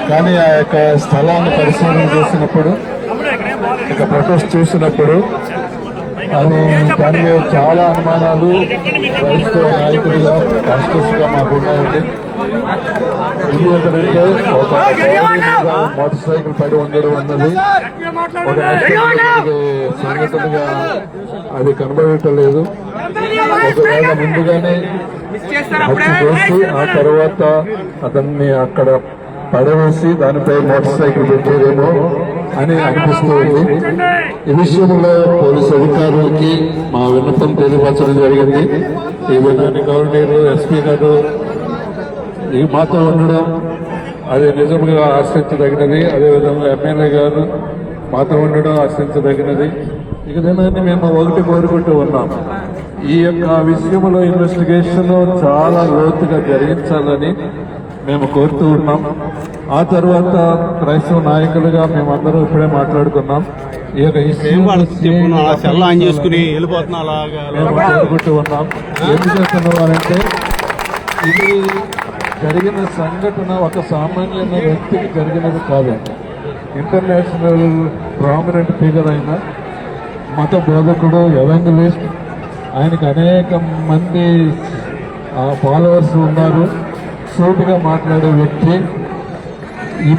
కానీ ఆ యొక్క స్థలాన్ని పరిశీలన చేసినప్పుడు ఇక ప్రొటెస్ట్ చూసినప్పుడు అది దాని మీద చాలా అనుమానాలు క్రైస్తవ నాయకుడిగా కాన్స్టిట్యూషన్గా మాకు ఉన్నాయండి. ఇది ఏంటంటే ఒక మోటార్ సైకిల్ పడి ఉండడం అన్నది ఒక సంఘటనగా అది కనబడటం లేదు. ఒకవేళ ముందుగానే హత్య చేసి ఆ తర్వాత అతన్ని అక్కడ పడవేసి దానిపై మోటార్ సైకిల్ పెట్టేదేమో అని అనిపిస్తుంది. ఈ విషయంలో పోలీసు అధికారులకి మా విన్నపం తెలియపరచడం జరిగింది. ఈ విధాన్ని గవర్నర్ ఎస్పీ గారు ఈ మాతో ఉండడం అది నిజంగా ఆశించదగినది. అదేవిధంగా ఎమ్మెల్యే గారు మాతో ఉండడం ఆశించదగినది. ఇక దీన్ని మేము ఒకటి కోరుకుంటూ ఉన్నాం, ఈ యొక్క విషయంలో ఇన్వెస్టిగేషన్ చాలా లోతుగా జరిగించాలని మేము కోరుతూ ఉన్నాం. ఆ తర్వాత క్రైస్తవ నాయకులుగా మేమందరూ ఇప్పుడే మాట్లాడుకున్నాం. ఈ యొక్క మేము కోరుకుంటూ ఉన్నాం. ఏం చేస్తున్నారంటే ఇది జరిగిన సంఘటన ఒక సామాన్యమైన వ్యక్తికి జరిగినది కాదండి. ఇంటర్నేషనల్ ప్రామినెంట్ ఫిగర్ అయిన మత బోధకుడు, ఎవాంజలిస్ట్, ఆయనకి అనేక మంది ఫాలోవర్స్ ఉన్నారు. సూటిగా మాట్లాడే వ్యక్తి.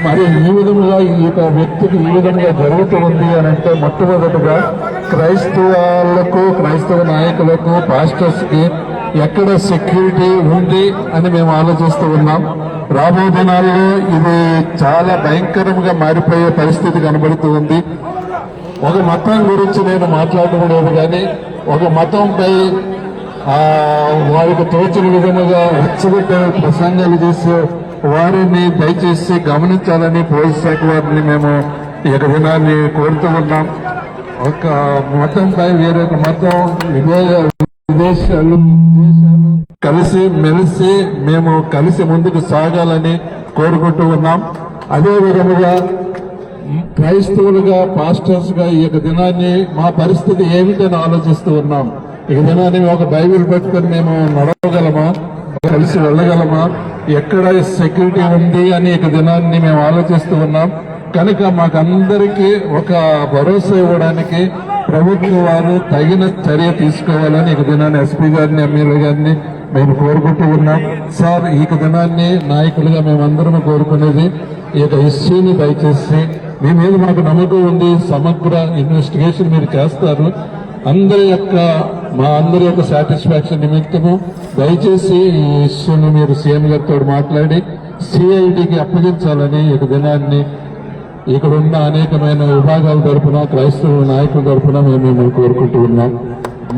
మరి ఈ విధంగా ఈ యొక్క వ్యక్తికి ఈ విధంగా జరుగుతూ ఉంది అని అంటే మొట్టమొదటిగా క్రైస్తవాలకు, క్రైస్తవ నాయకులకు, పాస్టర్స్ కి ఎక్కడ సెక్యూరిటీ ఉంది అని మేము ఆలోచిస్తూ ఉన్నాం. రాబోయే దినాల్లో ఇది చాలా భయంకరంగా మారిపోయే పరిస్థితి కనబడుతూ ఉంది. ఒక మతం గురించి నేను మాట్లాడడం లేదు, కానీ ఒక మతంపై వారికి తోచిన విధముగా రెచ్చగొట్టే ప్రసంగాలు చేసే వారిని దయచేసి గమనించాలని పోలీస్ శాఖ వారిని మేము ఈ యొక్క దినాన్ని కోరుతూ ఉన్నాం. ఒక మతంపై వేరొక మతం విదేశాలు కలిసి మెలిసి మేము కలిసి ముందుకు సాగాలని కోరుకుంటూ ఉన్నాం. అదే విధముగా క్రైస్తవులుగా, పాస్టర్స్ గా ఈ యొక్క దినాన్ని మా పరిస్థితి ఏమిటని ఆలోచిస్తూ ఉన్నాం. ఈ దినాన్ని ఒక బైబిల్ పెట్టుకుని మేము నడవగలమా, కలిసి వెళ్ళగలమా, ఎక్కడ సెక్యూరిటీ ఉంది అని ఈ దినాన్ని మేము ఆలోచిస్తూ ఉన్నాం. కనుక మాకందరికీ ఒక భరోసా ఇవ్వడానికి ప్రభుత్వం వారు తగిన చర్య తీసుకోవాలని ఈ దినాన్ని ఎస్పీ గారిని, ఎమ్మెల్యే గారిని మేము కోరుకుంటూ ఉన్నాం. సార్, ఈ దినాన్ని నాయకులుగా మేమందరం కోరుకునేది ఈ యొక్క ఇష్యూని దయచేసి మీ మీద మాకు నమ్మకం ఉంది, సమగ్ర ఇన్వెస్టిగేషన్ మీరు చేస్తారు. మా అందరి యొక్క సాటిస్ఫాక్షన్ నిమిత్తము దయచేసి ఈ ఇష్యూని మీరు సీఎం గారితో మాట్లాడి సిఐడికి అప్పగించాలని ఈ దినాన్ని ఇక్కడ ఉన్న అనేకమైన విభాగాల తరఫున, క్రైస్తవ నాయకుల తరఫున మేము కోరుకుంటూ ఉన్నాం.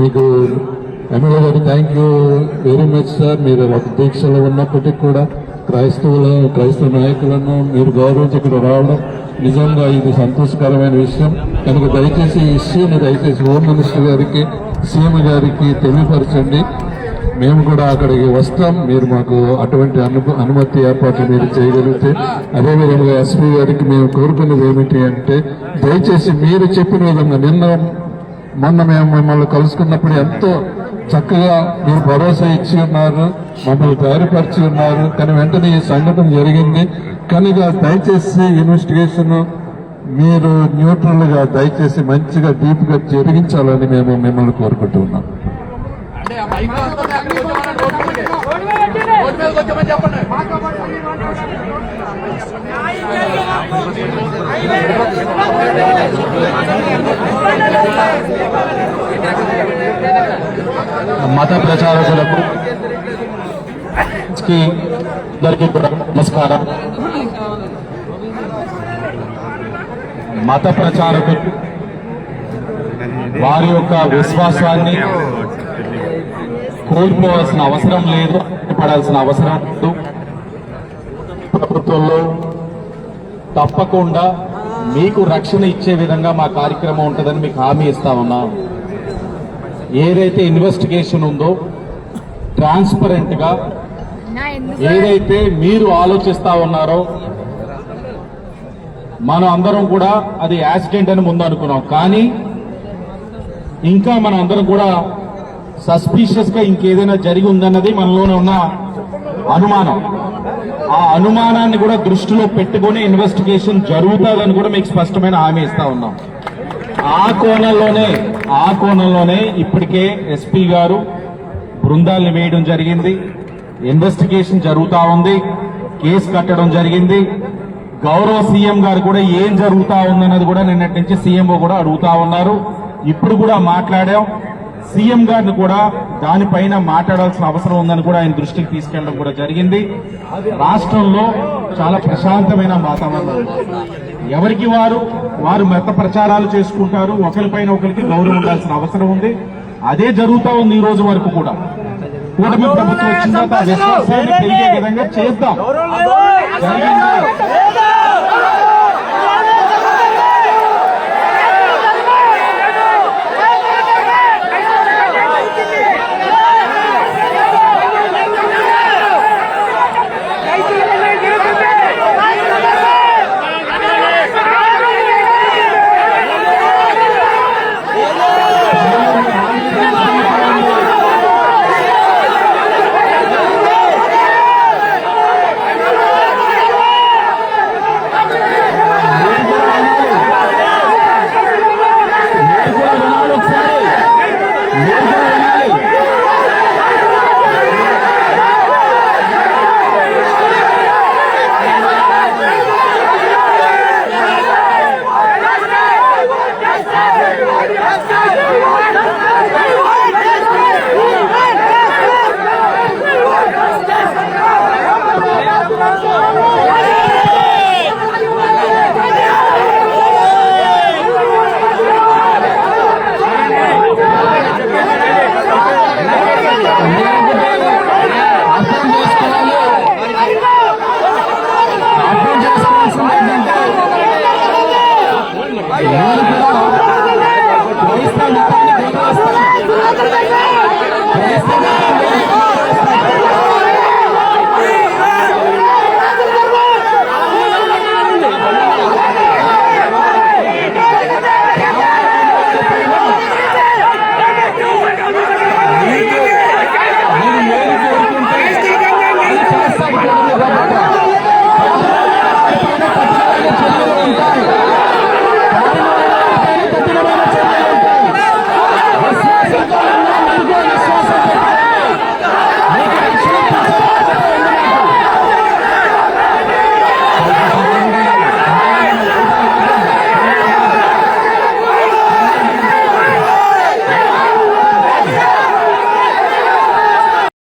మీకు ఎమ్మెల్యే గారు thank you very much sir. మీరు ఒక దీక్షలో ఉన్నప్పటికీ కూడా క్రైస్తవ నాయకులను మీరు గౌరవించి ఇక్కడ రావడం నిజంగా ఇది సంతోషకరమైన విషయం. కనుక దయచేసి ఈ ఇష్యూని దయచేసి హోమ్ మినిస్టర్ గారికి, సీఎం గారికి తెలియపరచండి. మేము కూడా అక్కడికి వస్తాం. మీరు మాకు అటువంటి అనుమతి ఏర్పాట్లు మీరు చేయగలిగితే. అదేవిధంగా ఎస్పీ గారికి మేము కోరుకున్నది ఏమిటి అంటే దయచేసి మీరు చెప్పిన విధంగా మొన్న మేము మిమ్మల్ని కలుసుకున్నప్పుడు ఎంతో చక్కగా మీరు భరోసా ఇచ్చి ఉన్నారు, మమ్మల్ని ధైర్యపరిచి ఉన్నారు. కానీ వెంటనే ఈ సంఘటన జరిగింది కనుక దయచేసి ఇన్వెస్టిగేషన్ మీరు న్యూట్రల్ గా దయచేసి మంచిగా డీప్ గా జరిగించాలని మేము మిమ్మల్ని కోరుకుంటూ ఉన్నాం. మత ప్రచారకులకు కి అందరికీ కూడా నమస్కారం. మత ప్రచారకులు వారి యొక్క విశ్వాసాన్ని కోల్పోవాల్సిన అవసరం లేదు, పడాల్సిన అవసరం లేదు. ప్రభుత్వంలో తప్పకుండా మీకు రక్షణ ఇచ్చే విధంగా మా కార్యక్రమం ఉంటుందని మీకు హామీ ఇస్తా ఉన్నాం. ఏదైతే ఇన్వెస్టిగేషన్ ఉందో ట్రాన్స్పరెంట్ గా ఏదైతే మీరు ఆలోచిస్తా ఉన్నారో మనం అందరం కూడా అది యాక్సిడెంట్ అని ముందు అనుకున్నాం, కానీ ఇంకా మనం అందరం కూడా సస్పీషియస్ గా ఇంకేదైనా జరిగి ఉందన్నది మనలోనే ఉన్న అనుమానం. ఆ అనుమానాన్ని కూడా దృష్టిలో పెట్టుకుని ఇన్వెస్టిగేషన్ జరుగుతుందని కూడా మీకు స్పష్టమైన హామీ ఇస్తా ఉన్నాం. ఆ కోణంలోనే ఇప్పటికే ఎస్పీ గారు బృందాల్ని వేయడం జరిగింది. ఇన్వెస్టిగేషన్ జరుగుతా ఉంది, కేసు కట్టడం జరిగింది. గౌరవ సీఎం గారు కూడా ఏం జరుగుతా ఉందన్నది కూడా నిన్నటి నుంచి సీఎంఓ కూడా అడుగుతా ఉన్నారు. ఇప్పుడు కూడా మాట్లాడాం. సీఎం గారిని కూడా దానిపైన మాట్లాడాల్సిన అవసరం ఉందని కూడా ఆయన దృష్టికి తీసుకెళ్లడం కూడా జరిగింది. రాష్ట్రంలో చాలా ప్రశాంతమైన వాతావరణం, ఎవరికి వారు మత ప్రచారాలు చేసుకుంటారు, ఒకరిపైన ఒకరికి గౌరవం ఉండాల్సిన అవసరం ఉంది. అదే జరుగుతా ఉంది ఈ రోజు వరకు కూడా. కూటమి ప్రభుత్వం వచ్చిన తర్వాత విశ్వాసాన్ని పెరిగే విధంగా చేద్దాం.